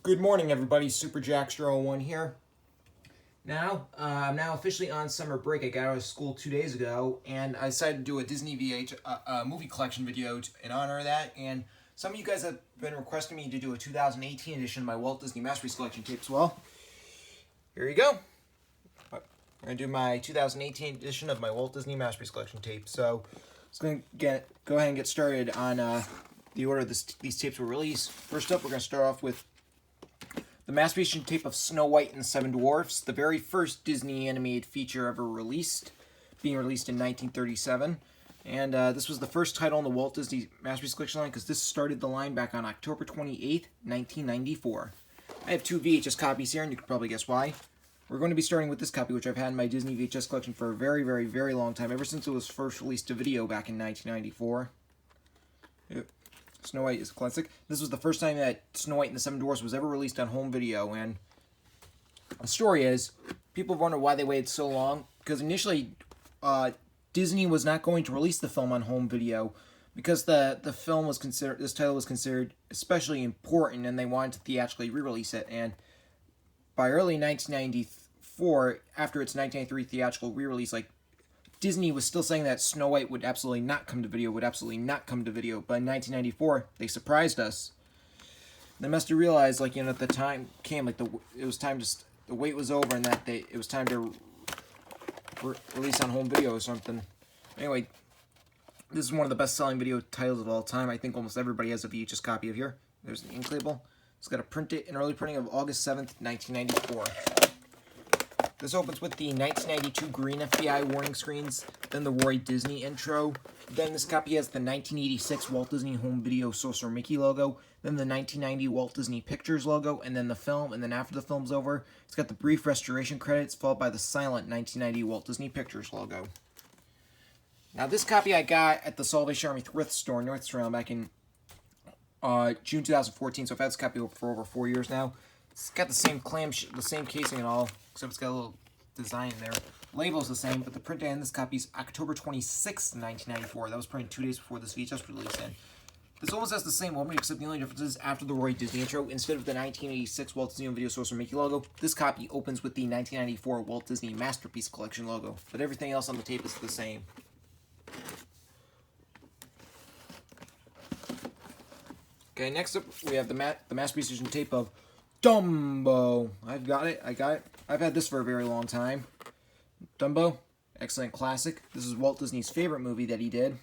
Good morning, everybody. Super Jackster01 here. I'm now officially on summer break. I got out of school 2 days ago, and I decided to do a Disney movie collection video in honor of that. And some of you guys have been requesting me to do a 2018 edition of my Walt Disney Masterpiece Collection tapes. Well, here you go. I'm going to do my 2018 edition of my Walt Disney Masterpiece Collection tape. So, let's go ahead and get started on the order these tapes were released. First up, we're going to start off with the Masterpiece tape of Snow White and the Seven Dwarfs, the very first Disney animated feature ever released, being released in 1937. And this was the first title in the Walt Disney Masterpiece Collection line because this started the line back on October 28th, 1994. I have two VHS copies here, and you can probably guess why. We're going to be starting with this copy, which I've had in my Disney VHS collection for a very, very, very long time, ever since it was first released to video back in 1994. Yep. Snow White is a classic. This was the first time that Snow White and the Seven Dwarfs was ever released on home video, and the story is, people wonder why they waited so long, because initially, Disney was not going to release the film on home video, because the film was considered, this title was considered especially important, and they wanted to theatrically re-release it, and by early 1994, after its 1993 theatrical re-release, Disney was still saying that Snow White would absolutely not come to video, but in 1994, they surprised us. They must have realized, that the time came, it was time to, the wait was over, and that it was time to release on home video or something. Anyway, this is one of the best-selling video titles of all time. I think almost everybody has a VHS copy of here. There's the ink label. It's got an early printing of August 7th, 1994. This opens with the 1992 green FBI warning screens, then the Roy Disney intro. Then this copy has the 1986 Walt Disney Home Video Sorcerer Mickey logo, then the 1990 Walt Disney Pictures logo, and then the film, and then after the film's over, it's got the brief restoration credits, followed by the silent 1990 Walt Disney Pictures logo. Now this copy I got at the Salvation Army thrift store in North back in June 2014, so I've had this copy for over 4 years now. It's got the same the same casing and all, except it's got a little design in there. Label's the same, but the print date on this copy is October 26th, 1994. That was printed 2 days before this VHS release. And this almost has the same opening, except the only difference is after the Roy Disney intro, instead of the 1986 Walt Disney Video Sorcerer Mickey logo, this copy opens with the 1994 Walt Disney Masterpiece Collection logo. But everything else on the tape is the same. Okay, next up we have the Masterpiece Edition tape of Dumbo. I've got it. I've had this for a very long time. Dumbo, excellent classic. This is Walt Disney's favorite movie that he did.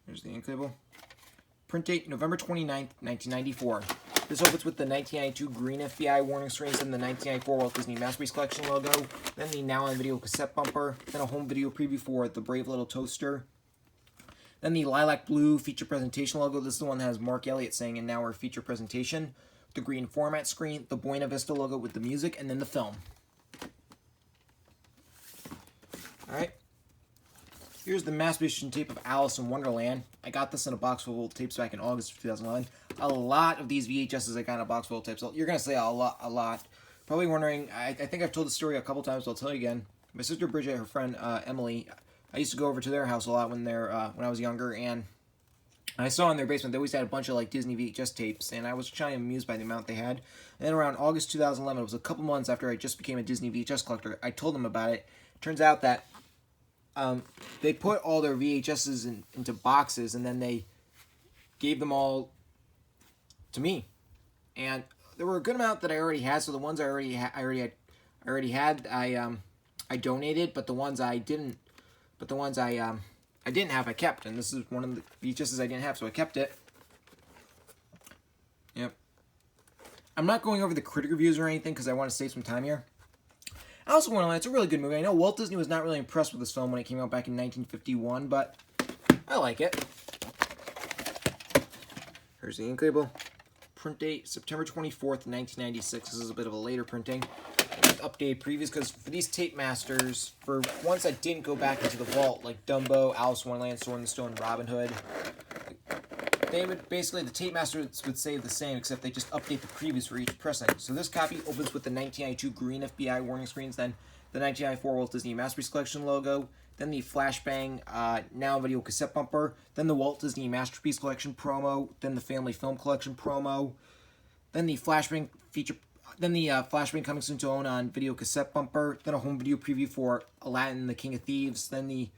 Here's the ink label. Print date, November 29th, 1994. This opens with the 1992 green FBI warning screens, and the 1994 Walt Disney Masterpiece Collection logo, then the Now on Video cassette bumper, then a home video preview for The Brave Little Toaster, then the lilac blue feature presentation logo. This is the one that has Mark Elliott saying, "And now our feature presentation." The green format screen, the Buena Vista logo with the music, and then the film. Alright. Here's the Masterpiece tape of Alice in Wonderland. I got this in a box full of tapes back in August of 2011. A lot of these VHSs I got in a box full of tapes. You're going to say a lot. Probably wondering, I think I've told the story a couple times, but I'll tell you again. My sister Bridget, her friend Emily, I used to go over to their house a lot when I was younger, and I saw in their basement they always had a bunch of Disney VHS tapes, and I was trying to amused by the amount they had. And then around August 2011, it was a couple months after I just became a Disney VHS collector, I told them about it. Turns out that they put all their VHSs into boxes, and then they gave them all to me. And there were a good amount that I already had, so the ones I already had, I donated, but the ones I didn't have, I kept, and this is one of the VHSs I didn't have, so I kept it. Yep. I'm not going over the critic reviews or anything because I want to save some time here. Alice in Wonderland, it's a really good movie. I know Walt Disney was not really impressed with this film when it came out back in 1951, but I like it. Here's the ink label. Print date, September 24th, 1996. This is a bit of a later printing. Updated previews, because for these tape masters, for ones that didn't go back into the vault, like Dumbo, Alice in Wonderland, Sword in the Stone, Robin Hood, they would basically, the tape masters would say the same, except they just update the previews for each pressing. So this copy opens with the 1992 green FBI warning screens, then the 1994 Walt Disney Masterpiece Collection logo, then the Flashbang Now Video cassette bumper, then the Walt Disney Masterpiece Collection promo, then the Family Film Collection promo, then the Flashbang feature, then the Flashbang Coming Soon to Own on Video cassette bumper, then a home video preview for Aladdin, the King of Thieves, then the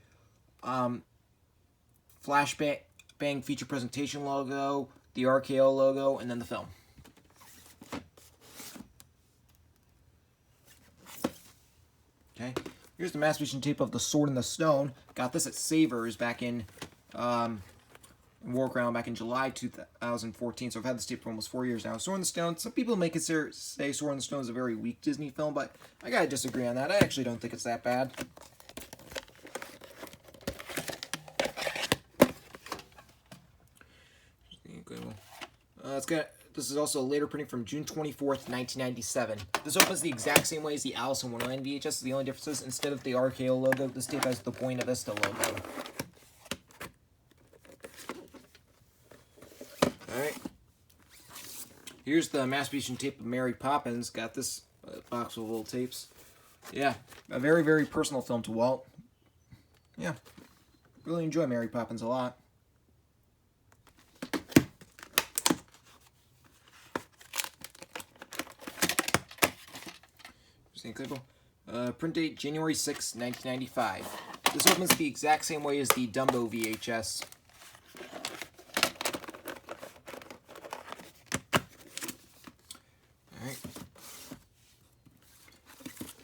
Flashbang feature presentation logo, the RKO logo, and then the film. Okay, here's the masturbation tape of The Sword in the Stone. Got this at Savers back in Warground back in July 2014, so I've had this tape for almost 4 years now. Sword in the Stone, some people may say Sword in the Stone is a very weak Disney film, but I gotta disagree on that. I actually don't think it's that bad. This is also a later printing from June 24th, 1997. This opens the exact same way as the Alice in Wonderland VHS. The only difference is instead of the RKO logo, this tape has the Buena Vista logo. Alright. Here's the masturbation tape of Mary Poppins. Got this box of little tapes. Yeah, a very, very personal film to Walt. Yeah, really enjoy Mary Poppins a lot. Print date January 6, 1995. This opens the exact same way as the Dumbo VHS.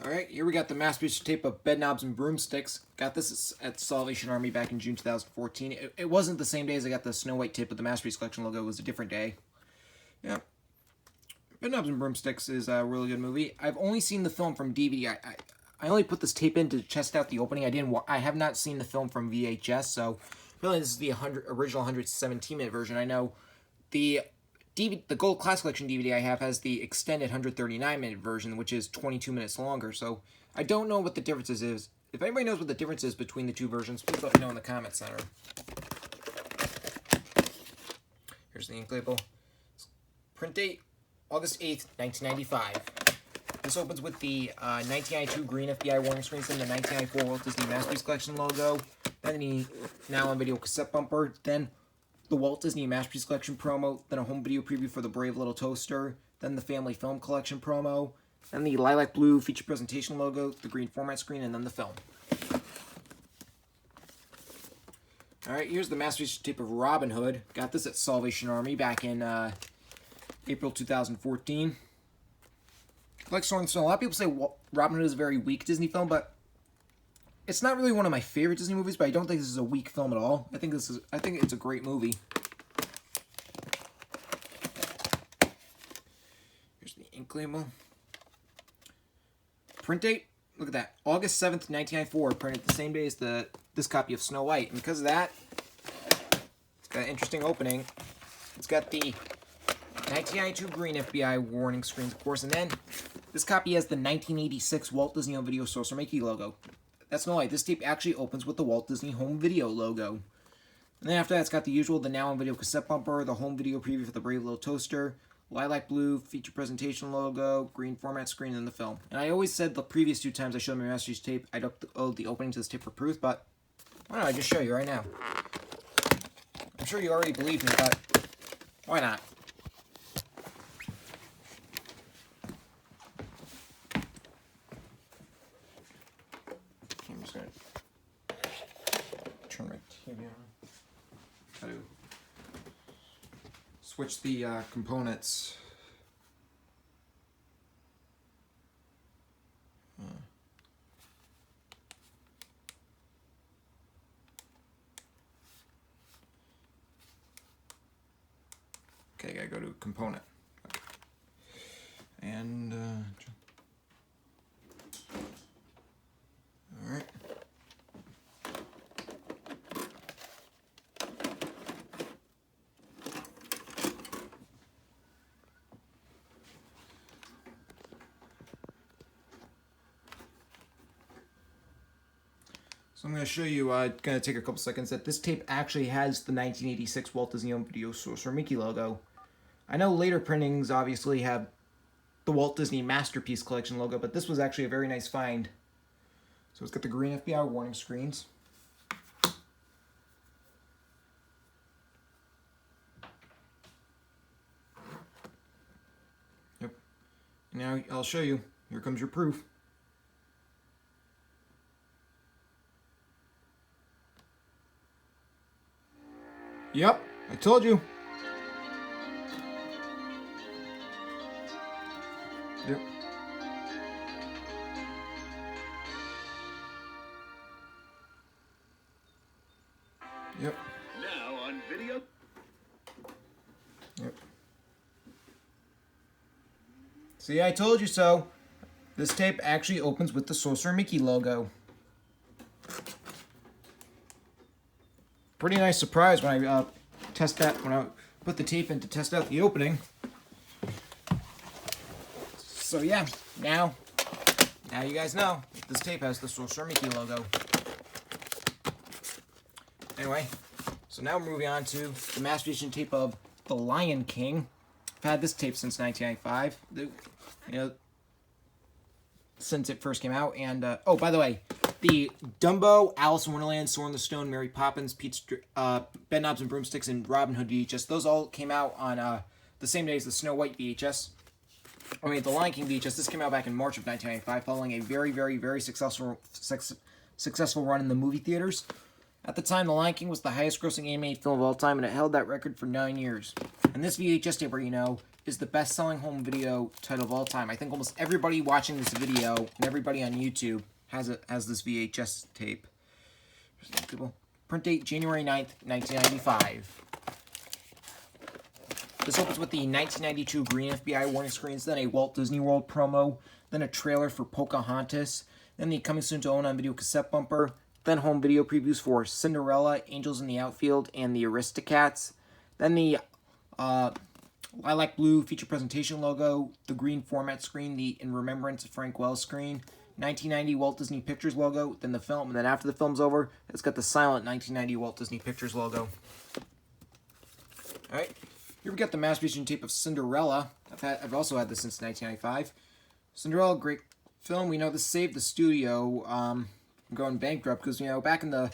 Alright, here we got the masturbation tape of Bedknobs and Broomsticks. Got this at Salvation Army back in June 2014. It wasn't the same day as I got the Snow White tape, but the Masterpiece Collection logo was a different day. Yeah. Bedknobs and Broomsticks is a really good movie. I've only seen the film from DVD. I only put this tape in to test out the opening. I have not seen the film from VHS, so really this is the original 117-minute version. I know the Gold Class Collection DVD I have has the extended 139-minute version, which is 22 minutes longer, so I don't know what the differences is. If anybody knows what the difference is between the two versions, please let me know in the comments center. Here's the ink label. Print date August 8th, 1995. This opens with the 1992 green FBI warning screens, then the 1994 Walt Disney Masterpiece Collection logo, then the Now on Video cassette bumper, then the Walt Disney Masterpiece Collection promo, then a home video preview for the Brave Little Toaster, then the Family Film Collection promo, then the lilac blue feature presentation logo, the green format screen, and then the film. Alright, here's the masterpiece tape of Robin Hood. Got this at Salvation Army back in April 2014. Like Sword in the Stone, a lot of people say Robin Hood is a very weak Disney film, but it's not really one of my favorite Disney movies, but I don't think this is a weak film at all. I think it's a great movie. Here's the ink label. Print date, look at that, August 7th, 1994, printed the same day as this copy of Snow White. And because of that, it's got an interesting opening. It's got the 1992 green FBI warning screens, of course, and then this copy has the 1986 Walt Disney Home Video Saucer Mickey logo. That's no lie, this tape actually opens with the Walt Disney Home Video logo. And then after that, it's got the usual, the Now on Video cassette bumper, the home video preview for the Brave Little Toaster, lilac blue feature presentation logo, green format screen, and the film. And I always said the previous two times I showed my masterpiece tape, I'd upload the opening to this tape for proof, but why don't I just show you right now? I'm sure you already believe me, but why not? I'm just going to turn my TV on. Try to switch the components. Okay, I gotta go to component. Okay. And all right. So I'm going to show you, going to take a couple seconds, that this tape actually has the 1986 Walt Disney Home Video Saucer Mickey logo. I know later printings obviously have the Walt Disney Masterpiece Collection logo, but this was actually a very nice find. So it's got the green FBI warning screens. Yep. Now I'll show you. Here comes your proof. Yep, I told you. Yep. Yep. Now on video. Yep. See, I told you so. This tape actually opens with the Sorcerer Mickey logo. Pretty nice surprise when I when I put the tape in to test out the opening. So yeah, now you guys know this tape has the Sorcerer Mickey logo. Anyway, so now we're moving on to the Master Edition tape of The Lion King. I've had this tape since 1995. Since it first came out. And oh, by the way, the Dumbo, Alice in Wonderland, Sword in the Stone, Mary Poppins, Bedknobs and Broomsticks, and Robin Hood VHS. Those all came out on the same day as the Snow White VHS. I mean, the Lion King VHS. This came out back in March of 1995, following a very, very, very successful run in the movie theaters. At the time, The Lion King was the highest-grossing animated film of all time, and it held that record for 9 years. And this VHS tape, is the best-selling home video title of all time. I think almost everybody watching this video and everybody on YouTube has this VHS tape. Print date January 9th, 1995. This opens with the 1992 green FBI warning screens, then a Walt Disney World promo, then a trailer for Pocahontas, then the coming soon to own on video cassette bumper, then home video previews for Cinderella, Angels in the Outfield, and the Aristocats, then the lilac blue feature presentation logo, the green format screen, the In Remembrance of Frank Wells screen, 1990 Walt Disney Pictures logo, then the film, and then after the film's over, it's got the silent 1990 Walt Disney Pictures logo. Alright, here we got the Master Edition tape of Cinderella. I've also had this since 1995. Cinderella, great film. We know this saved the studio from going bankrupt because, back in the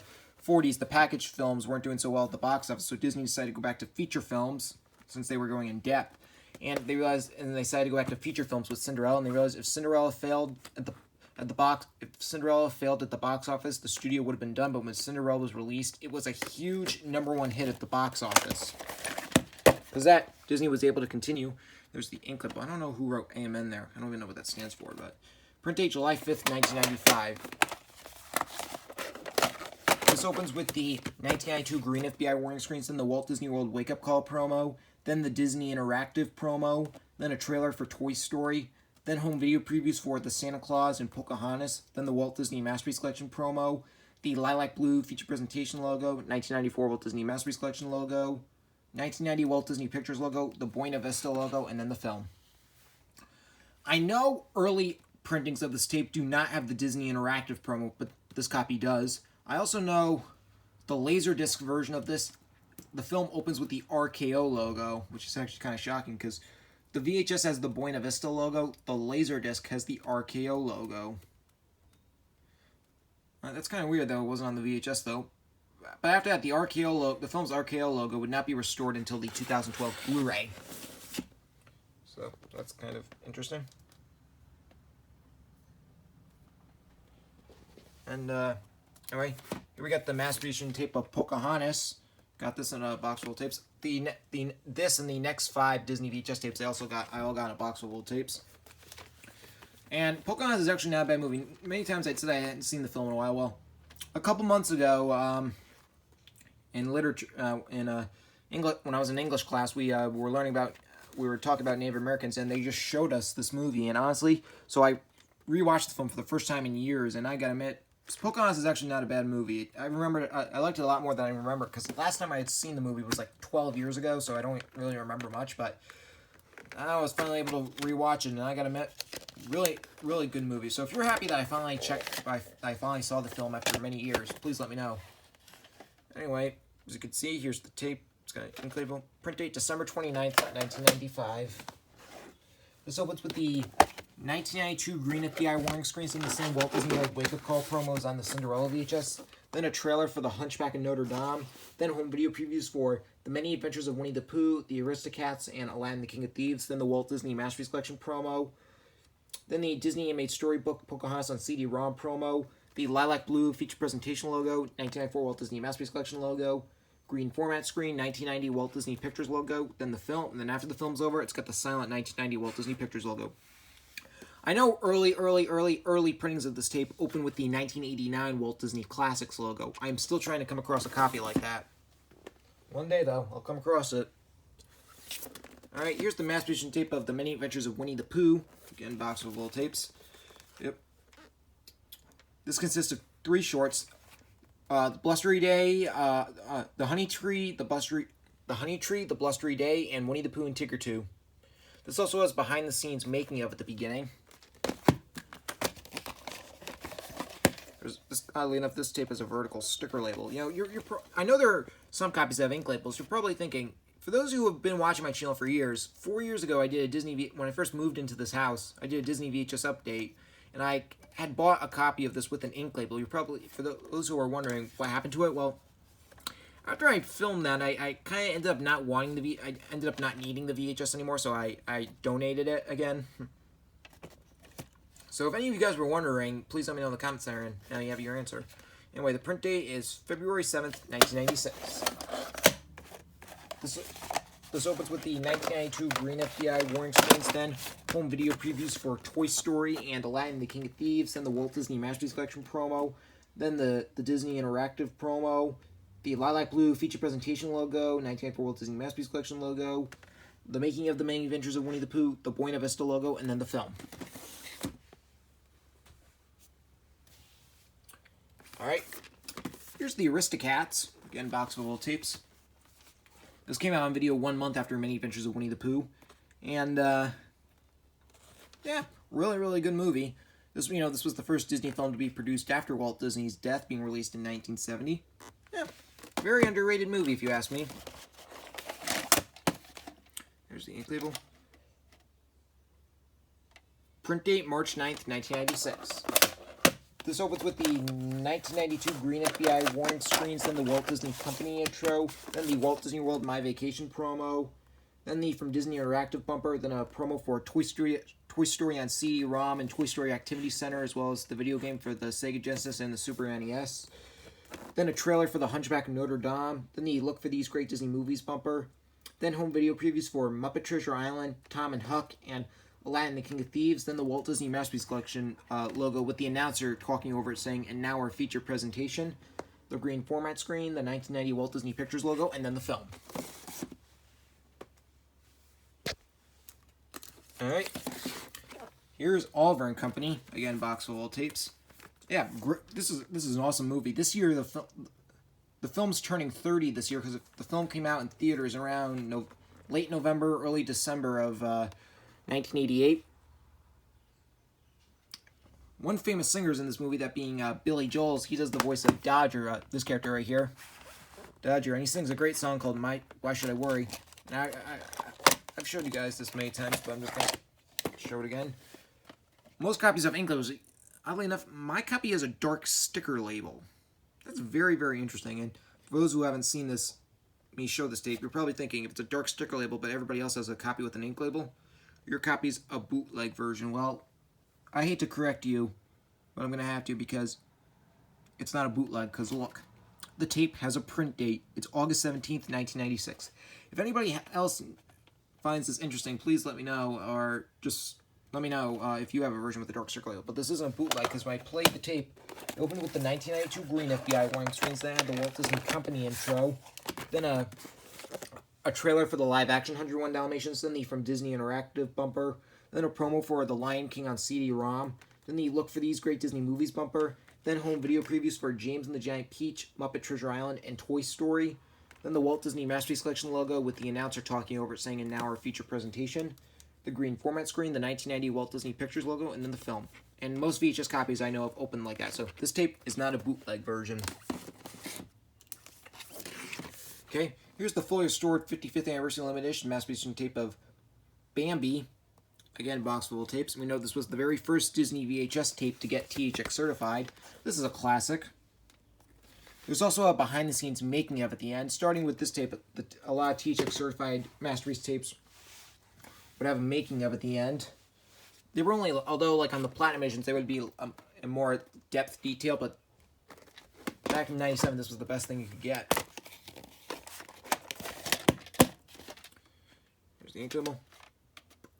40s, the package films weren't doing so well at the box office, so Disney decided to go back to feature films since they were going in debt. And they decided to go back to feature films with Cinderella, and they realized if Cinderella failed at the box office, the studio would have been done. But when Cinderella was released, it was a huge #1 hit at the box office. Because that, Disney was able to continue. There's the ink clip. I don't know who wrote AMN there. I don't even know what that stands for, but print date July 5th, 1995. This opens with the 1992 green FBI warning screens, then the Walt Disney World Wake Up Call promo, then the Disney Interactive promo, then a trailer for Toy Story, then home video previews for The Santa Claus and Pocahontas, then the Walt Disney Masterpiece Collection promo, the lilac blue feature presentation logo, 1994 Walt Disney Masterpiece Collection logo, 1990 Walt Disney Pictures logo, the Buena Vista logo, and then the film. I know early printings of this tape do not have the Disney Interactive promo, but this copy does. I also know the Laserdisc version of this, the film opens with the RKO logo, which is actually kind of shocking because the VHS has the Buena Vista logo, the Laserdisc has the RKO logo. That's kind of weird, though. It wasn't on the VHS, though. But after that, the film's RKO logo would not be restored until the 2012 Blu-ray. So that's kind of interesting. And anyway, here we got the Master Edition tape of Pocahontas. Got this in a box full of tapes. This and the next 5 Disney VHS tapes I all got in a box full of tapes. And Pocahontas is actually not a bad movie. Many times I'd said I hadn't seen the film in a while. Well, a couple months ago, in literature, English, when I was in English class, we were talking about Native Americans, and they just showed us this movie. And honestly, so I rewatched the film for the first time in years, and I gotta admit, Pocahontas is actually not a bad movie. I liked it a lot more than I remember, because the last time I had seen the movie was like 12 years ago, so I don't really remember much, but I was finally able to rewatch it, and I gotta admit, really, really good movie. So if you're happy that I finally saw the film after many years, please let me know. Anyway, as you can see, here's the tape. It's got an incredible print date, December 29th, 1995. This opens with the 1992 green FBI warning screens in the same Walt Disney World wake-up call promos on the Cinderella VHS. Then a trailer for the Hunchback and Notre Dame. Then home video previews for The Many Adventures of Winnie the Pooh, The Aristocats, and Aladdin the King of Thieves. Then the Walt Disney Masterpiece Collection promo. Then the Disney animated storybook Pocahontas on CD-ROM promo. The lilac blue feature presentation logo, 1994 Walt Disney Masterpiece Collection logo. Green format screen, 1990 Walt Disney Pictures logo. Then the film, and then after the film's over, it's got the silent 1990 Walt Disney Pictures logo. I know early printings of this tape open with the 1989 Walt Disney Classics logo. I am still trying to come across a copy like that. One day, though, I'll come across it. Alright, here's the mass edition tape of The Many Adventures of Winnie the Pooh. Again, box of little tapes. Yep. This consists of 3 shorts. The Blustery Day, The Honey Tree, The Blustery Day, and Winnie the Pooh and Tigger 2. This also has behind-the-scenes making of at the beginning. Oddly enough, this tape has a vertical sticker label. You know, I know there are some copies that have ink labels. You're probably thinking, for those who have been watching my channel for years, 4 years ago I did a Disney when I first moved into this house, I did a Disney VHS update, and I had bought a copy of this with an ink label. You're probably, for those who are wondering what happened to it, well, after I filmed that, I kind of ended up not wanting I ended up not needing the VHS anymore, so I donated it again. So if any of you guys were wondering, please let me know in the comments there, and now you have your answer. Anyway, the print date is February 7th, 1996. This opens with the 1992 green FBI warning screens, then home video previews for Toy Story and Aladdin the King of Thieves, then the Walt Disney Masterpiece Collection promo, then the Disney Interactive promo, the lilac blue feature presentation logo, 1994 Walt Disney Masterpiece Collection logo, the making of The Many Adventures of Winnie the Pooh, the Buena Vista logo, and then the film. Alright, here's the Aristocats, again, box of little tapes. This came out on video 1 month after Many Adventures of Winnie the Pooh, and, yeah, really good movie. This was the first Disney film to be produced after Walt Disney's death, being released in 1970. Yeah, very underrated movie, if you ask me. There's the ink label. Print date, March 9th, 1996. This opens with the 1992 green FBI warning screens, then the Walt Disney Company intro, then the Walt Disney World My Vacation promo, then the From Disney Interactive bumper, then a promo for Toy Story on CD-ROM and Toy Story Activity Center, as well as the video game for the Sega Genesis and the Super NES. Then a trailer for the Hunchback of Notre Dame, then the Look for These Great Disney Movies bumper, then home video previews for Muppet Treasure Island, Tom and Huck, and Aladdin the King of Thieves, then the Walt Disney Masterpiece Collection logo with the announcer talking over it saying, and now our feature presentation, the green format screen, the 1990 Walt Disney Pictures logo, and then the film. Alright, here's Oliver and Company, again, box of old tapes. Yeah, this is an awesome movie. This year, the film's turning 30 this year, because the film came out in theaters around late November, early December of 1988. One famous singer is in this movie, that being Billy Joel. He does the voice of Dodger, this character right here, Dodger, and he sings a great song called Why Should I Worry? And I've showed you guys this many times, but I'm just going to show it again. Most copies of ink labels, oddly enough, my copy has a dark sticker label. That's very interesting, and for those who haven't seen me show this tape, you're probably thinking, if it's a dark sticker label but everybody else has a copy with an ink label, your copy's a bootleg version. Well, I hate to correct you, but I'm going to have to, because it's not a bootleg, because look, the tape has a print date. It's August 17th, 1996. If anybody else finds this interesting, please let me know, or just let me know if you have a version with a dark sticker label. But this isn't a bootleg, because when I played the tape, it opened with the 1992 green FBI warning screens, then I had the Walt Disney Company intro, then a trailer for the live-action 101 Dalmatians, then the From Disney Interactive bumper, then a promo for The Lion King on CD-ROM, then the Look for These Great Disney Movies bumper, then home video previews for James and the Giant Peach, Muppet Treasure Island, and Toy Story, then the Walt Disney Masterpiece Collection logo with the announcer talking over it saying, and now our feature presentation, the green format screen, the 1990 Walt Disney Pictures logo, and then the film. And most VHS copies I know have opened like that, so this tape is not a bootleg version. Okay, here's the fully restored 55th Anniversary Limited Edition Masterpiece tape of Bambi, Again, box full of tapes. We know this was the very first Disney VHS tape to get THX certified. This is a classic. There's also a behind-the-scenes making of at the end. Starting with this tape, a lot of THX certified masterpiece tapes would have a making of at the end. They were only, although like on the Platinum editions, they would be in more depth detail, but back in '97, this was the best thing you could get. Here's the ink label.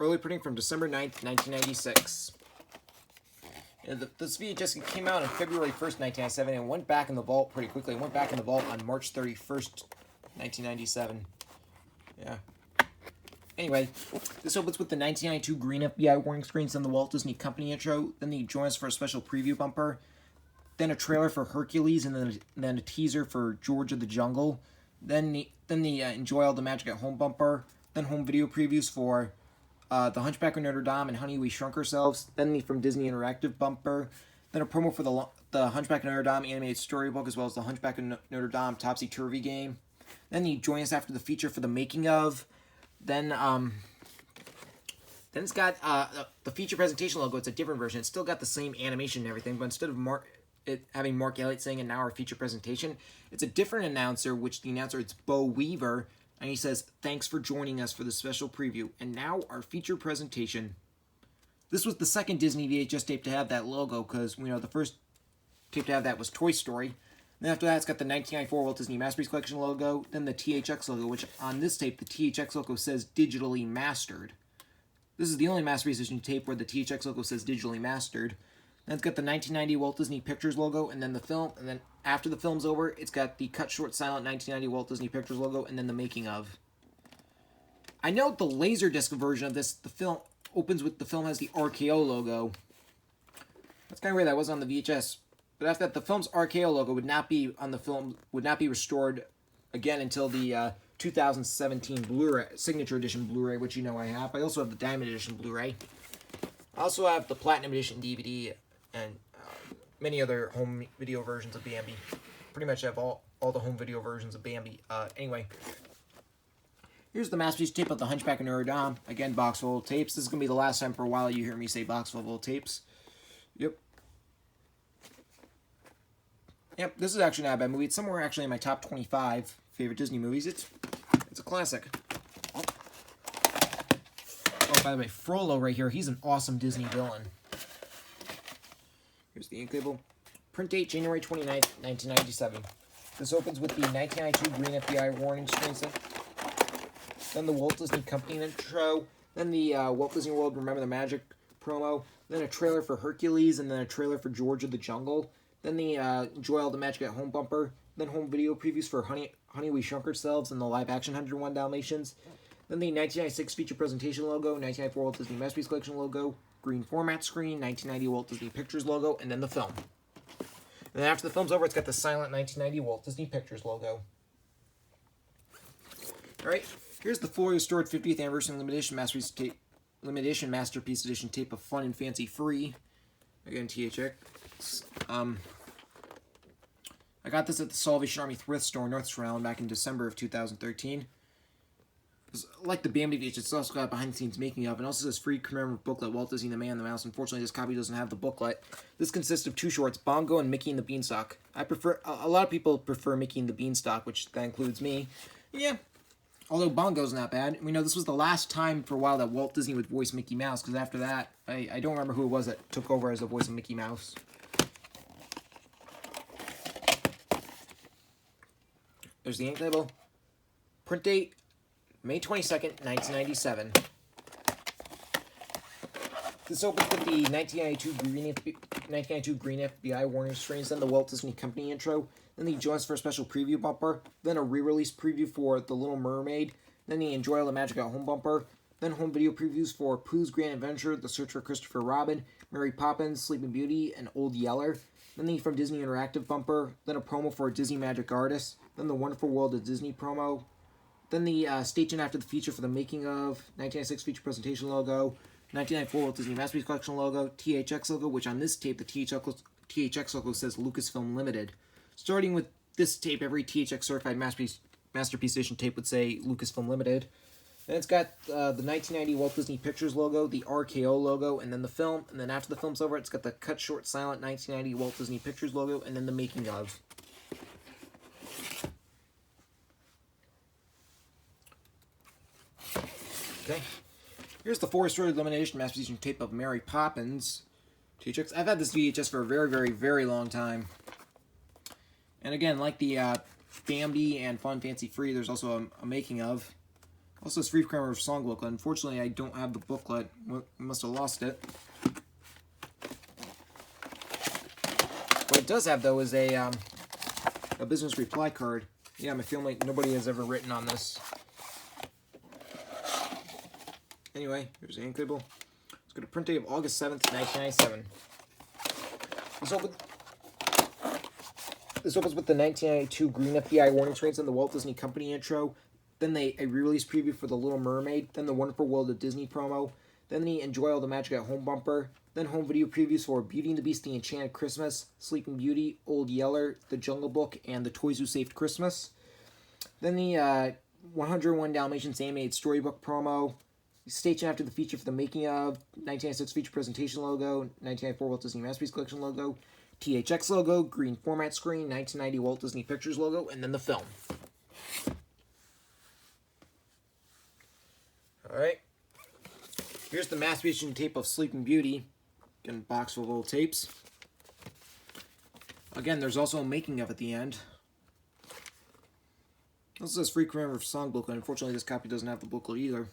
Early printing from December 9th, 1996. This VHS came out on February 1st, 1997, and went back in the vault pretty quickly. It went back in the vault on March 31st, 1997. Yeah. Anyway, this opens with the 1992 green FBI warning screens, then the Walt Disney Company intro, then the join us for a special preview bumper, then a trailer for Hercules, and then a teaser for George of the Jungle, then the Enjoy All the Magic at Home bumper, then home video previews for the Hunchback of Notre Dame and Honey, We Shrunk Ourselves, then the From Disney Interactive bumper, then a promo for the Hunchback of Notre Dame animated storybook, as well as the Hunchback of Notre Dame Topsy-Turvy game, then the join us after the feature for the making of, then it's got the feature presentation logo. It's a different version. It's still got the same animation and everything, but instead of having Mark Elliott saying "and now our feature presentation," it's a different announcer, which the announcer, it's Bo Weaver, and he says, "Thanks for joining us for the special preview. And now our feature presentation." This was the second Disney VHS tape to have that logo, because the first tape to have that was Toy Story. Then after that, it's got the 1994 Walt Disney Masterpiece Collection logo, then the THX logo, which on this tape, the THX logo says digitally mastered. This is the only Masterpiece Edition tape where the THX logo says digitally mastered. Then it's got the 1990 Walt Disney Pictures logo, and then the film, and then after the film's over, it's got the cut short silent 1990 Walt Disney Pictures logo, and then the making of. I note the Laserdisc version of this, the film opens with the film has the RKO logo. That's kind of weird that wasn't on the VHS. But after that, the film's RKO logo would not be on the film, would not be restored again until the 2017 Blu-ray, Signature Edition Blu-ray, which I have. I also have the Diamond Edition Blu-ray. I also have the Platinum Edition DVD and many other home video versions of Bambi. Pretty much have all the home video versions of Bambi. Anyway, here's the Masterpiece tape of the Hunchback of Notre Dame. Again, box full of tapes. This is going to be the last time for a while you hear me say box full of tapes. Yep, this is actually not a bad movie. It's somewhere actually in my top 25 favorite Disney movies. It's a classic. Oh, by the way, Frollo right here, he's an awesome Disney villain. Here's the ink label. Print date, January 29th, 1997. This opens with the 1992 green FBI warning screen set. Then the Walt Disney Company intro. Then the Walt Disney World Remember the Magic promo. Then a trailer for Hercules, and then a trailer for George of the Jungle. Then the Enjoy All the Magic at Home bumper. Then home video previews for Honey, We Shrunk Ourselves and the live-action 101 Dalmatians. Then the 1996 feature presentation logo, 1994 Walt Disney Masterpiece Collection logo, green format screen, 1990 Walt Disney Pictures logo, and then the film. And then after the film's over, it's got the silent 1990 Walt Disney Pictures logo. Alright, here's the fully restored 50th Anniversary Limited Edition Masterpiece Edition tape of Fun and Fancy Free. Again, THX. I got this at the Salvation Army thrift store in North Island back in December of 2013. Like the Bambi VHS, it's also got behind-the-scenes making of, and also says free commemorative booklet, Walt Disney, the Man, the Mouse. Unfortunately, this copy doesn't have the booklet. This consists of two shorts, Bongo and Mickey and the Beanstalk. A lot of people prefer Mickey and the Beanstalk, which that includes me. Yeah, although Bongo's not bad. We know this was the last time for a while that Walt Disney would voice Mickey Mouse, because after that, I don't remember who it was that took over as the voice of Mickey Mouse. There's the ink label. Print date, May 22nd, 1997. This opens with the 1992 green FBI warning screens, then the Walt Disney Company intro, then the joins for a special preview bumper, then a re-release preview for The Little Mermaid, then the Enjoy All the Magic at Home bumper, then home video previews for Pooh's Grand Adventure, The Search for Christopher Robin, Mary Poppins, Sleeping Beauty, and Old Yeller, then the From Disney Interactive bumper, then a promo for Disney Magic Artist, then the Wonderful World of Disney promo, then the Stay Tuned after the feature for the making of, 1996 feature presentation logo, 1994 Walt Disney Masterpiece Collection logo, THX logo, which on this tape the THX logo says Lucasfilm Limited. Starting with this tape, every THX certified Masterpiece Edition tape would say Lucasfilm Limited. Then it's got the 1990 Walt Disney Pictures logo, the RKO logo, and then the film. And then after the film's over, it's got the cut short silent 1990 Walt Disney Pictures logo, and then the making of. Okay. Here's the 4-story elimination masterpiece tape of Mary Poppins. THX. I've had this VHS for a very, very, very long time. And again, like the Bambi and Fun Fancy Free, there's also a making of. Also, this Free Kramer songbook. Unfortunately, I don't have the booklet. Must have lost it. What it does have, though, is a business reply card. Yeah, I feel like nobody has ever written on this. Anyway, here's the ink label. It's got a print date of August 7th, 1997. This opens with the 1992 green FBI warning screens and the Walt Disney Company intro. Then a re-release preview for The Little Mermaid. Then the Wonderful World of Disney promo. Then the Enjoy All the Magic at Home bumper. Then home video previews for Beauty and the Beast, The Enchanted Christmas, Sleeping Beauty, Old Yeller, The Jungle Book, and The Toys Who Saved Christmas. Then the 101 Dalmatians animated storybook promo. Stay tuned after the feature for the making of, 1996 feature presentation logo, 1994 Walt Disney Masterpiece Collection logo, THX logo, green format screen, 1990 Walt Disney Pictures logo, and then the film. Alright. Here's the Masterpiece tape of Sleeping Beauty. Again, box full of old tapes. Again, there's also a making of at the end. This says Free Kramer songbook, and unfortunately this copy doesn't have the booklet either.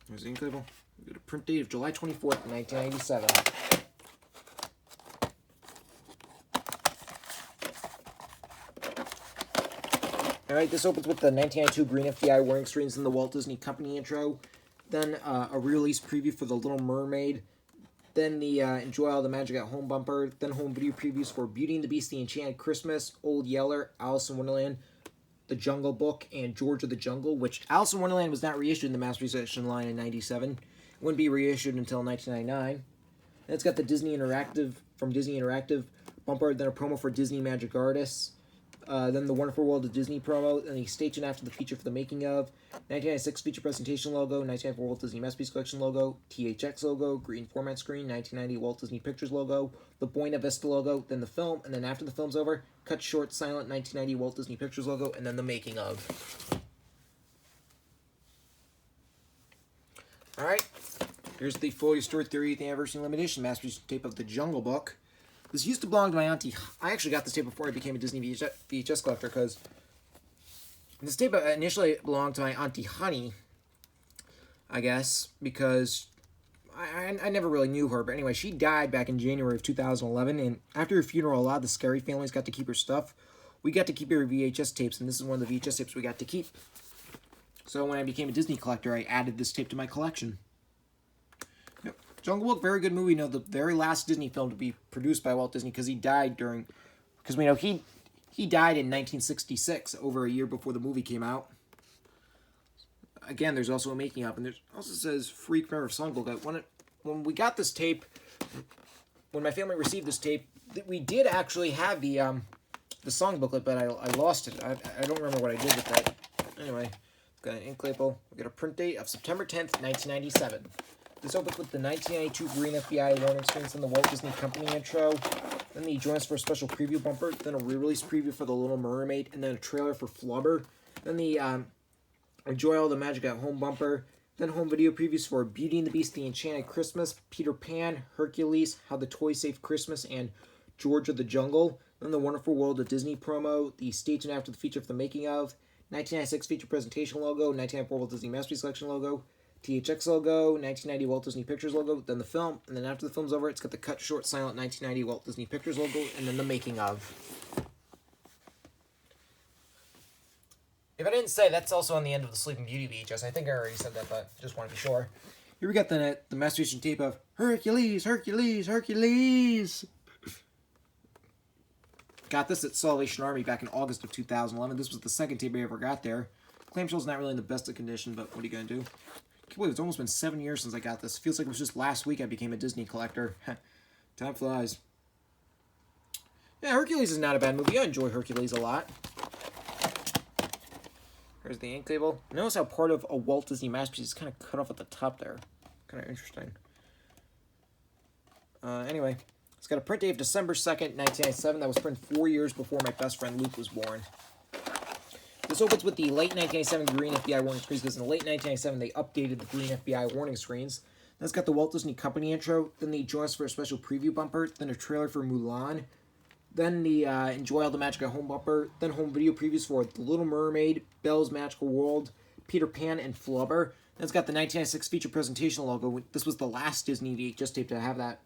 Here's the ink label. We got a print date of July 24th, 1997. Alright, this opens with the 1992 green FBI warning screens and the Walt Disney Company intro. Then a re-release preview for The Little Mermaid. Then the Enjoy All the Magic at Home bumper. Then home video previews for Beauty and the Beast, The Enchanted Christmas, Old Yeller, Alice in Wonderland, The Jungle Book, and George of the Jungle, which Alice in Wonderland was not reissued in the Masterpiece Section line in 97. It wouldn't be reissued until 1999. Then it's got the Disney Interactive, from Disney Interactive bumper, then a promo for Disney Magic Artists, then the Wonderful World of Disney promo, and the Stay Tuned after the feature for the making of, 1996 feature presentation logo, 1994 Walt Disney Masterpiece Collection logo, THX logo, green format screen, 1990 Walt Disney Pictures logo, the Buena Vista logo, then the film, and then after the film's over, cut short, silent, 1990 Walt Disney Pictures logo, and then the making of. Alright, here's the fully restored 30th Anniversary Limitation Masterpiece tape of The Jungle Book. This used to belong to my auntie. I actually got this tape before I became a Disney VHS collector, because this tape initially belonged to my auntie Honey, I guess, because I never really knew her. But anyway, she died back in January of 2011, and after her funeral, a lot of the Scary families got to keep her stuff. We got to keep her VHS tapes, and this is one of the VHS tapes we got to keep. So when I became a Disney collector, I added this tape to my collection. Yep. Jungle Book, very good movie. You know, the very last Disney film to be produced by Walt Disney, because he died during... Because we know he died in 1966, over a year before the movie came out. Again, there's also a making up, and there's also says Free Kramer songbook. When we got this tape, when my family received this tape, we did actually have the song booklet, but I lost it. I don't remember what I did with it. Anyway, got an ink label. We got a print date of September 10th, 1997. This opens with the 1992 green FBI warning screens and the Walt Disney Company intro. Then the Join Us for a Special Preview bumper. Then a re-release preview for The Little Mermaid. And then a trailer for Flubber. Then the Enjoy All the Magic at Home bumper. Then home video previews for Beauty and the Beast, The Enchanted Christmas, Peter Pan, Hercules, How the Toys Saved Christmas, and George of the Jungle. Then the Wonderful World of Disney promo. The Stay Tuned after the feature for the making of. 1996 feature presentation logo. 1994 Walt Disney Masterpiece Collection logo. THX logo, 1990 Walt Disney Pictures logo, then the film, and then after the film's over, it's got the cut short silent 1990 Walt Disney Pictures logo, and then the making of. If I didn't say, that's also on the end of the Sleeping Beauty VHS. I think I already said that, but just want to be sure. Here we got the masturbation tape of Hercules, Hercules, Hercules. Got this at Salvation Army back in August of 2011. This was the second tape I ever got there. Clamshell's not really in the best of condition, but what are you going to do? I can't believe it's almost been 7 years since I got this. Feels like it was just last week I became a Disney collector. Time flies. Yeah, Hercules is not a bad movie. I enjoy Hercules a lot. Here's the ink label. Notice how part of a Walt Disney masterpiece is kind of cut off at the top there. Kind of interesting. Anyway, it's got a print date of December 2nd, 1997. That was printed 4 years before my best friend Luke was born. This opens with the late 1997 green FBI warning screens, because in the late 1997 they updated the green FBI warning screens. Then it's got the Walt Disney Company intro, then the Join Us for a Special Preview bumper, then a trailer for Mulan, then the Enjoy All the Magic at Home bumper, then home video previews for The Little Mermaid, Belle's Magical World, Peter Pan, and Flubber. Then it's got the 1996 feature presentation logo. This was the last Disney VHS tape to have that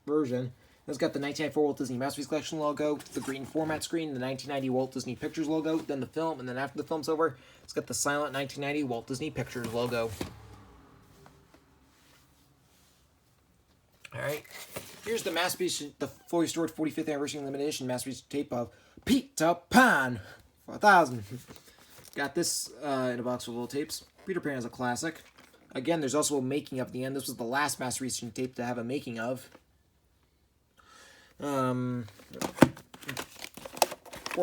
version. Then it's got the 1994 Walt Disney Masterpiece Collection logo, the green format screen, the 1990 Walt Disney Pictures logo, then the film, and then after the film's over, it's got the silent 1990 Walt Disney Pictures logo. Alright, here's the Masterpiece, the fully restored 45th Anniversary Limited Edition Masterpiece tape of Peter Pan 4000. Got this in a box with little tapes. Peter Pan is a classic. Again, there's also a making of at the end. This was the last Masterpiece tape to have a making of. Before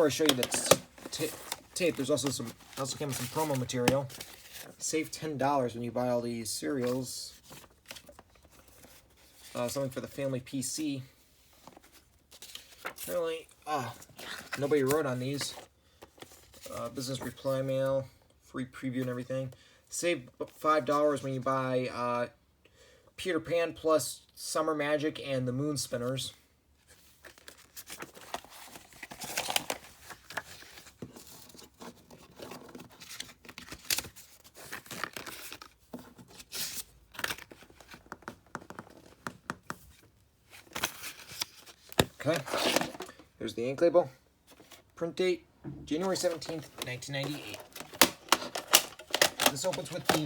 I show you the tape, there's also came with some promo material. Save $10 when you buy all these cereals. Something for the family PC. Apparently, nobody wrote on these. Business reply mail, free preview and everything. Save $5 when you buy Peter Pan plus Summer Magic and the Moon Spinners. Okay, here's the ink label. Print date, January 17th, 1998. This opens with the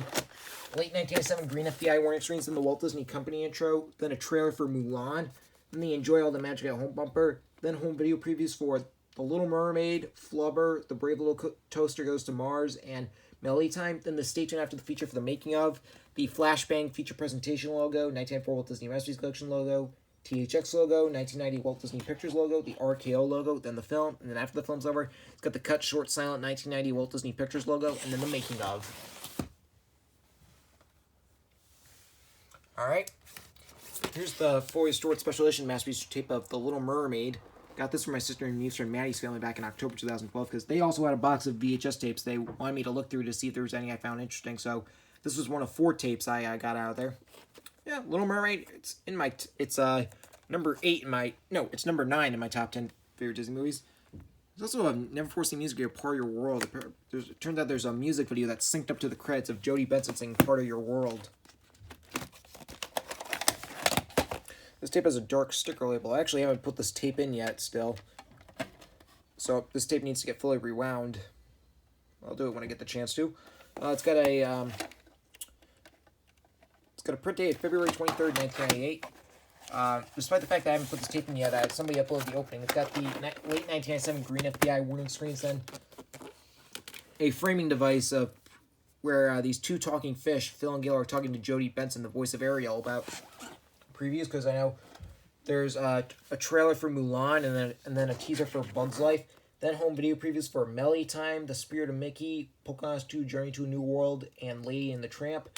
late 1997 green FBI warning screens, then the Walt Disney Company intro, then a trailer for Mulan, then the Enjoy All the Magic at Home bumper, then home video previews for The Little Mermaid, Flubber, The Brave Little Toaster Goes to Mars, and Melody Time. Then the stay tuned after the feature for the making of, the Flashbang feature presentation logo, 1994 Walt Disney Masterpiece Collection logo, THX logo, 1990 Walt Disney Pictures logo, the RKO logo, then the film, and then after the film's over, it's got the cut short silent 1990 Walt Disney Pictures logo, and then the making of. Alright, here's the fully restored special edition masterpiece tape of The Little Mermaid. Got this from my sister and niece from Maddie's family back in October 2012, because they also had a box of VHS tapes they wanted me to look through to see if there was any I found interesting, so this was one of 4 tapes I got out of there. Yeah, Little Mermaid, it's in my, number 8 in my, no, it's number 9 in my top 10 favorite Disney movies. There's also a Never Before Seen music video, Part of Your World. It turns out there's a music video that's synced up to the credits of Jodie Benson singing Part of Your World. This tape has a dark sticker label. I actually haven't put this tape in yet still. So this tape needs to get fully rewound. I'll do it when I get the chance to. It's got a print date of February 23rd, 1998. Despite the fact that I haven't put this tape in yet, I had somebody upload the opening. It's got the late 1997 green FBI warning screens, then a framing device of where these 2 talking fish, Phil and Gail, are talking to Jodie Benson, the voice of Ariel, about previews, because I know there's a trailer for Mulan and then a teaser for Bug's Life, then home video previews for Melody Time, The Spirit of Mickey, Pocahontas 2, Journey to a New World, and Lady and the Tramp.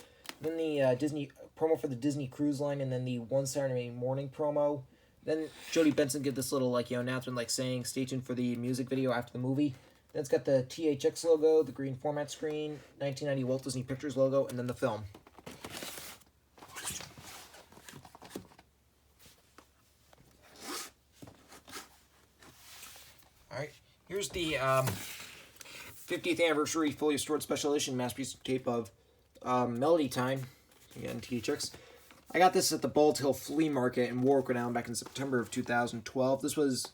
Then the Disney promo for the Disney Cruise Line, and then the One Saturday Morning promo. Then Jodie Benson give this little announcement saying stay tuned for the music video after the movie. Then it's got the THX logo, the green format screen, 1990 Walt Disney Pictures logo, and then the film. Alright, here's the 50th anniversary fully restored special edition masterpiece tape of Melody Time, again, THX. I got this at the Bald Hill Flea Market in Warwick, Rhode Island back in September of 2012. This was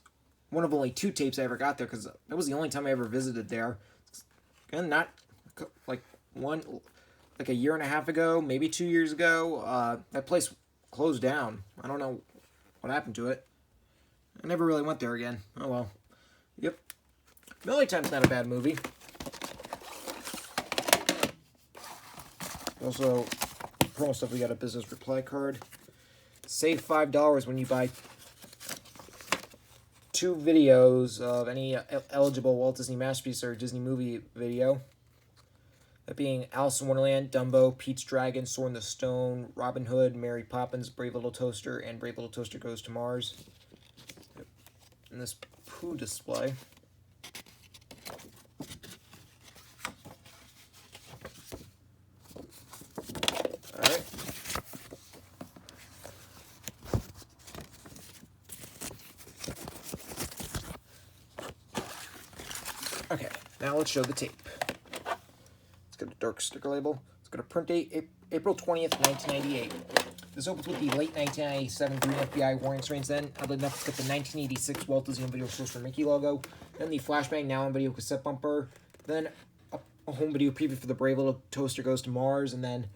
one of only 2 tapes I ever got there, because that was the only time I ever visited there. And not, like a year and a half ago, maybe 2 years ago, that place closed down. I don't know what happened to it. I never really went there again. Oh well. Yep. Melody Time's not a bad movie. Also, promo stuff, we got a business reply card. Save $5 when you buy 2 videos of any eligible Walt Disney Masterpiece or Disney movie video. That being Alice in Wonderland, Dumbo, Pete's Dragon, Sword in the Stone, Robin Hood, Mary Poppins, Brave Little Toaster, and Brave Little Toaster Goes to Mars. And this Pooh display. Alright. Okay, now let's show the tape. It's got a dark sticker label. It's got a print date, April 20th, 1998. This opens with the late 1997 green FBI warning screens. Then, oddly enough, it's got the 1986 Walt Disney Video Source for Mickey logo. Then the flashbang now on video cassette bumper. Then a home video preview for the Brave Little Toaster Goes to Mars. And then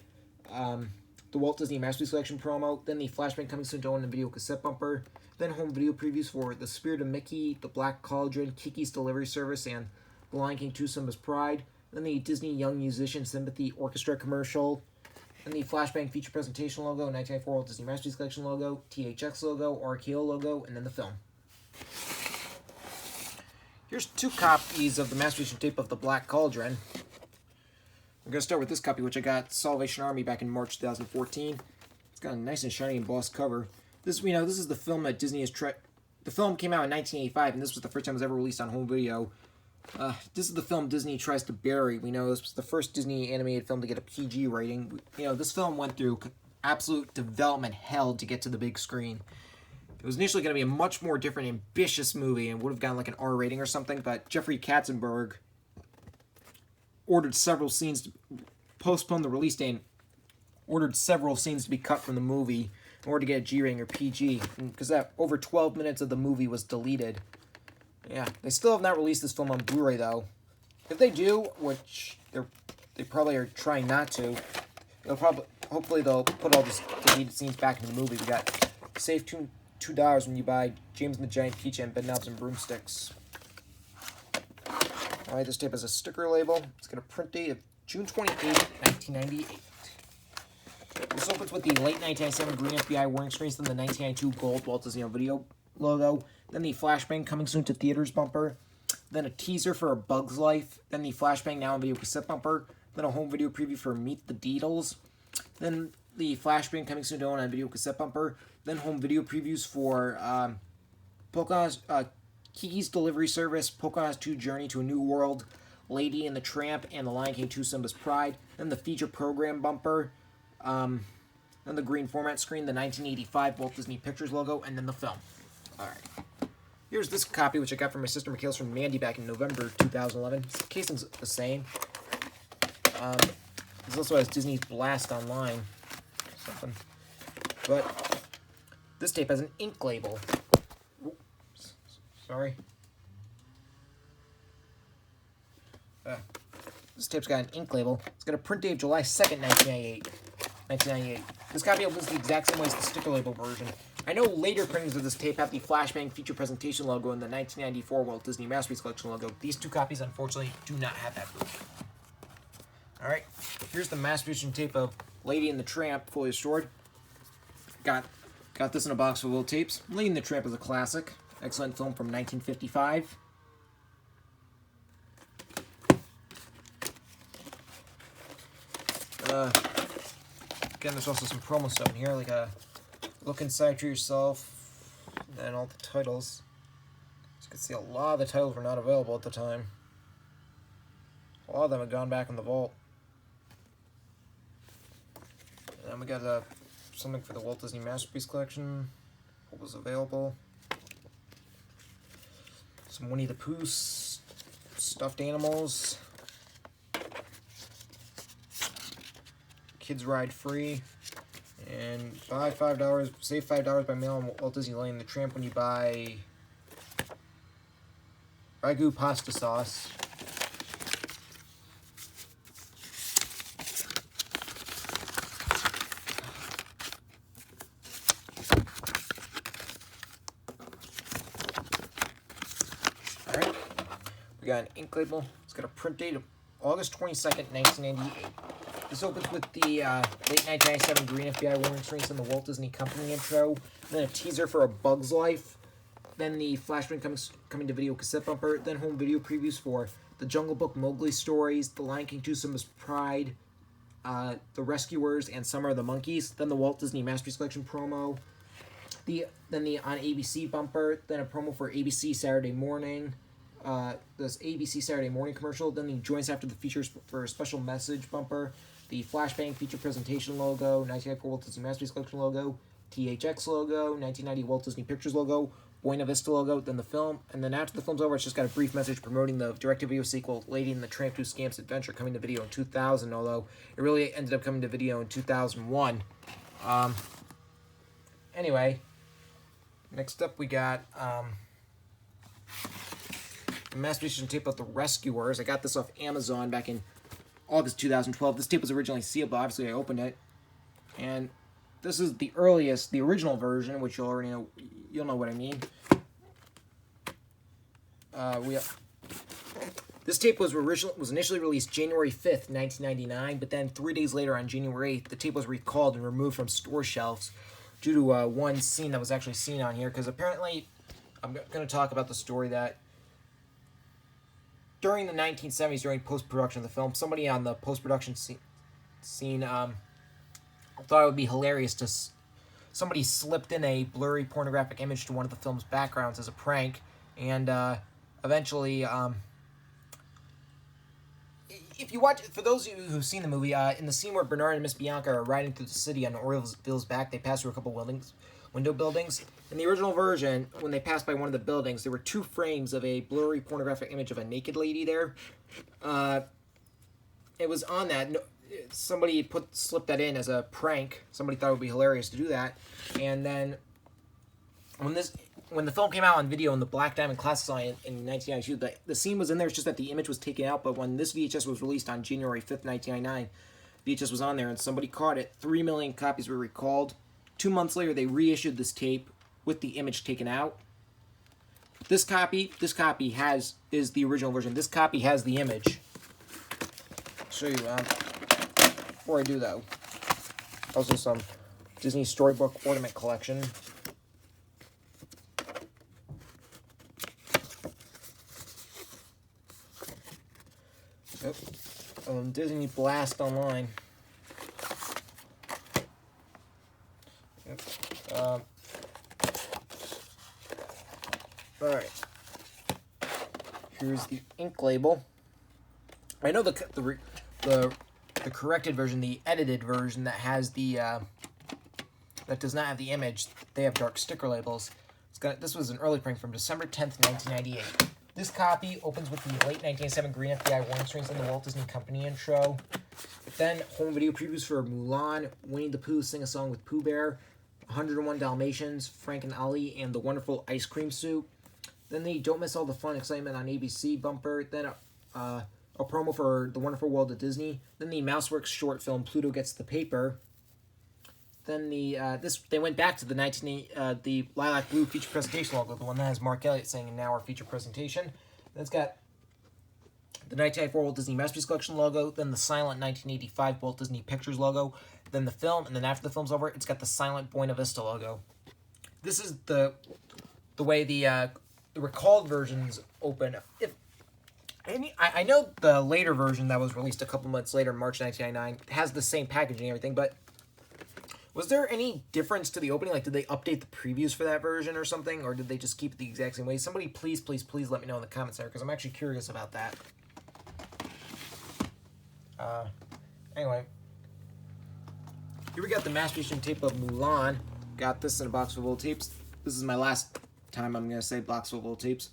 the Walt Disney Masterpiece Collection promo. Then the flashbang coming soon to own the video cassette bumper. Then home video previews for The Spirit of Mickey, The Black Cauldron, Kiki's Delivery Service, and The Lion King 2 Simba's Pride. Then the Disney Young Musician Sympathy Orchestra commercial. Then the flashbang feature presentation logo, 1994 Walt Disney Masterpiece Collection logo, THX logo, RKO logo, and then the film. Here's 2 copies of the Masterpiece tape of The Black Cauldron. We're going to start with this copy, which I got Salvation Army back in March 2014. It's got a nice and shiny embossed cover. This is the film that Disney has tried. The film came out in 1985, and this was the first time it was ever released on home video. This is the film Disney tries to bury. We know this was the first Disney animated film to get a PG rating. This film went through absolute development hell to get to the big screen. It was initially going to be a much more different, ambitious movie and would have gotten like an R rating or something, but Jeffrey Katzenberg ordered several scenes to postpone the release date and ordered several scenes to be cut from the movie in order to get a G rating or PG, because that over 12 minutes of the movie was deleted. Yeah, they still have not released this film on Blu-ray, though. If they do, which they probably are trying not to, hopefully they'll put all these deleted scenes back into the movie. We got save $2 when you buy James and the Giant Peach and Bedknobs and Broomsticks. Alright, this tape has a sticker label. It's got a print date of June 28, 1998. This opens with the late 1997 green FBI warning screens, then the 1992 gold Walt Disney Video logo, then the flashbang coming soon to theaters bumper, then a teaser for A Bug's Life, then the flashbang now on video cassette bumper, then a home video preview for Meet the Deedles, then the flashbang coming soon to own on video cassette bumper, then home video previews for Pocahontas, Kiki's Delivery Service, Pocahontas 2 Journey to a New World, Lady and the Tramp, and The Lion King 2 Simba's Pride, then the feature program bumper, then the green format screen, the 1985 Walt Disney Pictures logo, and then the film. Alright. Here's this copy, which I got from my sister Michaela's from Mandy back in November 2011. The casing's the same. This also has Disney's Blast Online. Something. But this tape has an ink label. Oops. Sorry. This tape's got an ink label. It's got a print date of July 2nd, 1998. This copy opens the exact same way as the sticker label version. I know later printings of this tape have the flashbang feature presentation logo and the 1994 Walt Disney Masterpiece Collection logo. These 2 copies, unfortunately, do not have that version. Alright, here's the Masterpiece tape of Lady and the Tramp, fully restored. Got this in a box of little tapes. Lady and the Tramp is a classic. Excellent film from 1955. Again, there's also some promo stuff in here, like a look inside to yourself, and all the titles. As you can see, a lot of the titles were not available at the time. A lot of them had gone back in the vault. And then we got something for the Walt Disney Masterpiece Collection. What was available? Some Winnie the Pooh stuffed animals. Kids Ride Free. And buy $5, save $5 by mail on Walt Disney Lane the Tramp when you buy Ragu pasta sauce. Alright, we got an ink label. It's got a print date of August 22nd, 1998. This opens with the late 1997 green FBI warning screens and the Walt Disney Company intro, then a teaser for A Bug's Life, then the flashbang coming to video cassette bumper, then home video previews for the Jungle Book Mowgli stories, the Lion King 2 Simba's Pride, the Rescuers, and Summer of the Monkeys. Then the Walt Disney Masterpiece Collection promo. Then the on ABC bumper. Then a promo for ABC Saturday Morning. This ABC Saturday Morning commercial. Then the joints after the features for a special message bumper. The Flashbang feature presentation logo. 1994 Walt Disney Masterpiece Collection logo. THX logo. 1990 Walt Disney Pictures logo. Buena Vista logo, then the film, and then after the film's over, it's just got a brief message promoting the direct-to-video sequel, Lady and the Tramp 2 Scamp's Adventure, coming to video in 2000, although it really ended up coming to video in 2001. Anyway, next up we got a Masterpiece tape of The Rescuers. I got this off Amazon back in August 2012. This tape was originally sealed, but obviously I opened it, and this is the original version, which you'll know what I mean. This tape was initially released January 5th, 1999, but then 3 days later on January 8th, the tape was recalled and removed from store shelves due to one scene that was actually seen on here, because apparently, I'm going to talk about the story that during the 1970s, during post-production of the film, somebody on the post-production scene thought it would be hilarious to somebody slipped in a blurry pornographic image to one of the film's backgrounds as a prank, and eventually, if you watch, for those of you who've seen the movie, in the scene where Bernard and Miss Bianca are riding through the city on Orville's back, they pass through a couple window buildings. In the original version, when they passed by one of the buildings, there were 2 frames of a blurry pornographic image of a naked lady there. It was on that. Somebody slipped that in as a prank. Somebody thought it would be hilarious to do that. And then when the film came out on video in the Black Diamond Classics line in 1992, the scene was in there. It's just that the image was taken out. But when this VHS was released on January 5th, 1999, VHS was on there and somebody caught it. 3 million copies were recalled. 2 months later, they reissued this tape with the image taken out. This copy is the original version. This copy has the image. I'll show you. Before I do, though, also some Disney Storybook Ornament Collection. Yep. Disney Blast Online. Yep. Alright. Here's the ink label. I know the corrected version, the edited version that has the that does not have the image. They have dark sticker labels. This was an early print from December 10th, 1998. This copy opens with the late 1997 green FBI warning strings and the Walt Disney Company intro. Then home video previews for Mulan, Winnie the Pooh, Sing a Song with Pooh Bear, 101 Dalmatians, Frank and Ollie, and the Wonderful Ice Cream Soup. Then the Don't Miss All the Fun Excitement on ABC bumper. Then a promo for The Wonderful World of Disney. Then the Mouseworks short film Pluto Gets the Paper. Then they went back to the Lilac Blue feature presentation logo, the one that has Mark Elliott saying "In now our feature presentation." Then it's got the 1994 Walt Disney Masterpiece Collection logo. Then the silent 1985 Walt Disney Pictures logo. Then the film, and then after the film's over, it's got the silent Buena Vista logo. This is the way the recalled versions open. I know the later version that was released a couple months later, March 1999, has the same packaging and everything, but was there any difference to the opening? Like, did they update the previews for that version or something, or did they just keep it the exact same way? Somebody please let me know in the comments there, because I'm actually curious about that. Anyway, here we got the Masterpiece tape of Mulan. Got this in a box full of old tapes. This is my last time I'm going to say box full of old tapes.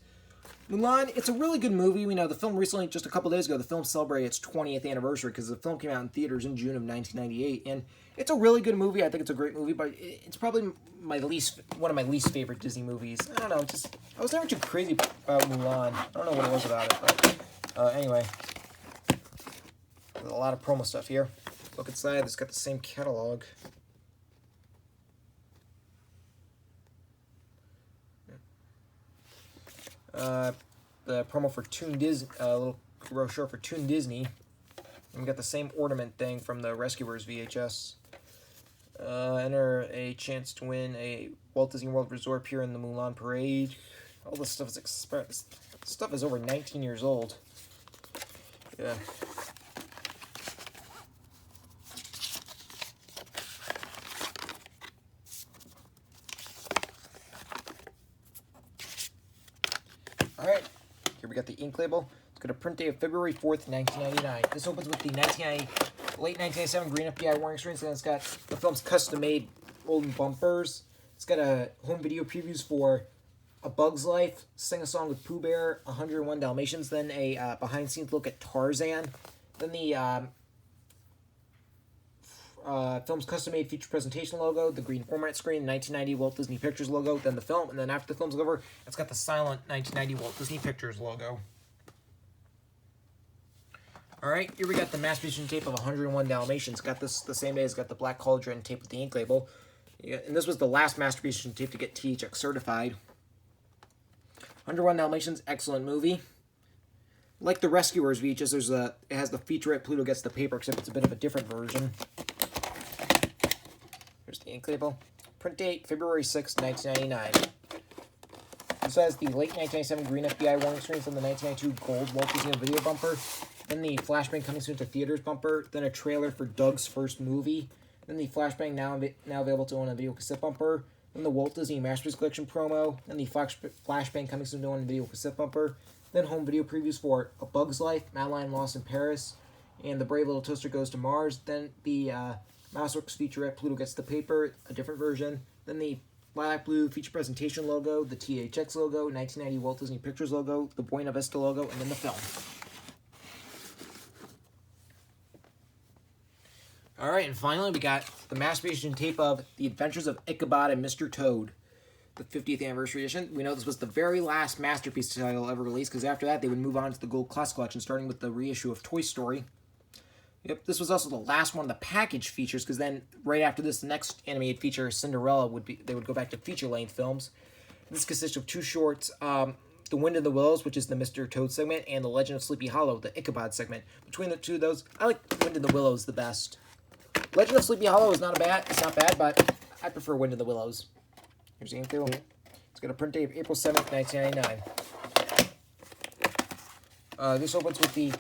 Mulan, it's a really good movie. We know the film recently, just a couple days ago, the film celebrated its 20th anniversary because the film came out in theaters in June of 1998, and it's a really good movie. I think it's a great movie, but it's probably one of my least favorite Disney movies. I don't know, I was never too crazy about Mulan. I don't know what it was about it, but anyway, there's a lot of promo stuff here. Look inside, it's got the same catalog. The promo for Toon Disney, little brochure for Toon Disney. And we got the same ornament thing from the Rescuers VHS. Enter a chance to win a Walt Disney World Resort Pier in the Mulan Parade. All this stuff is expired. This stuff is over 19 years old. Yeah. All right, here we got the ink label. It's got a print date of February 4th, 1999. This opens with the late 1997 green FBI warning screens, and it's got the film's custom-made golden bumpers. It's got a home video previews for A Bug's Life, Sing a Song with Pooh Bear, 101 Dalmatians, then a behind-the-scenes look at Tarzan, then the film's custom-made feature presentation logo, the green format screen, 1990 Walt Disney Pictures logo, then the film, and then after the film's over, it's got the silent 1990 Walt Disney Pictures logo. Alright, here we got the mass producing tape of 101 Dalmatians. Got this the same day as got the Black Cauldron tape with the ink label. And this was the last mass producing tape to get THX certified. 101 Dalmatians, excellent movie. Like the Rescuers VHS, it has the featurette Pluto Gets the Paper, except it's a bit of a different version. Here's the ink label. Print date, February 6, 1999. This has the late 1997 green FBI warning screens and the 1992 gold Walt Disney Video bumper. Then the flashbang coming soon to theaters bumper. Then a trailer for Doug's first movie. Then the flashbang now available to own a video cassette bumper. Then the Walt Disney Masterpiece Collection promo. Then the flashbang coming soon to own a video cassette bumper. Then home video previews for A Bug's Life, Madeline Lost in Paris, and The Brave Little Toaster Goes to Mars. Then the Mouseworks featurette Pluto Gets the Paper, a different version. Then the lilac blue feature presentation logo, the THX logo, 1990 Walt Disney Pictures logo, the Buena Vista logo, and then the film. Alright, and finally we got the mass producing tape of The Adventures of Ichabod and Mr. Toad, the 50th anniversary edition. We know this was the very last masterpiece title ever released, because after that they would move on to the Gold Class Collection, starting with the reissue of Toy Story. Yep, this was also the last one of the package features, because then right after this, the next animated feature, Cinderella, they would go back to feature-length films. This consists of two shorts, The Wind in the Willows, which is the Mr. Toad segment, and The Legend of Sleepy Hollow, the Ichabod segment. Between the two of those, I like Wind in the Willows the best. Legend of Sleepy Hollow is not bad, but I prefer Wind in the Willows. Here's the ink label. It's got a print date of April 7th, 1999. This opens with the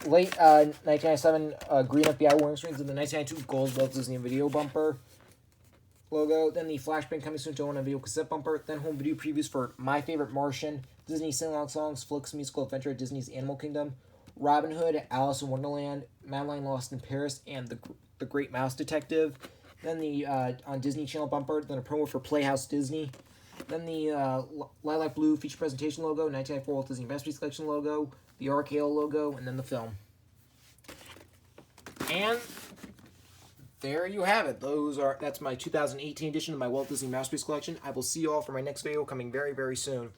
late 1997 green FBI warning screens and the 1992 gold Walt Disney Video bumper logo. Then the flashbang coming soon to own a video cassette bumper. Then home video previews for My Favorite Martian, Disney Sing-Along Songs, Flick's Musical Adventure at Disney's Animal Kingdom, Robin Hood, Alice in Wonderland, Madeline Lost in Paris, and the Great Mouse Detective. Then the on Disney Channel bumper, then a promo for Playhouse Disney. Then the lilac blue feature presentation logo, 1994 Walt Disney Masterpiece Collection logo, the RKO logo, and then the film. And there you have it. That's my 2018 edition of my Walt Disney Masterpiece Collection. I will see you all for my next video coming very, very soon.